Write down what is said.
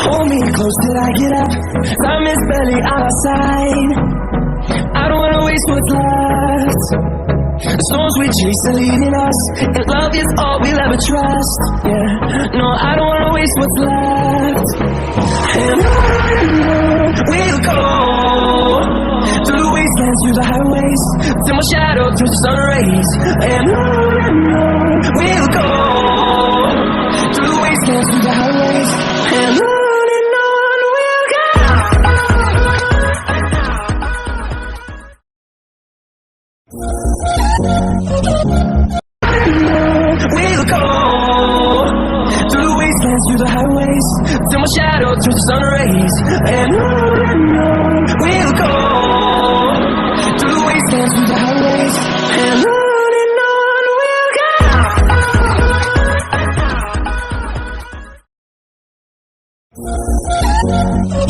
Hold me close till I get up. Time is barely on our side. I don't wanna waste what's left. The storms we chase are leading us, and love is all we'll ever trust. Yeah, no, I don't wanna waste what's left. And on we'll go, through the wastelands, through the highways, till my shadow turns to sun rays. And on we'll go, through the wastelands, through the highways, and on we'll go. We'll go through the wastelands, through the highways, till my shadow turns to sun rays. And on we'll go through the wastelands, through the highways, and on we'll go.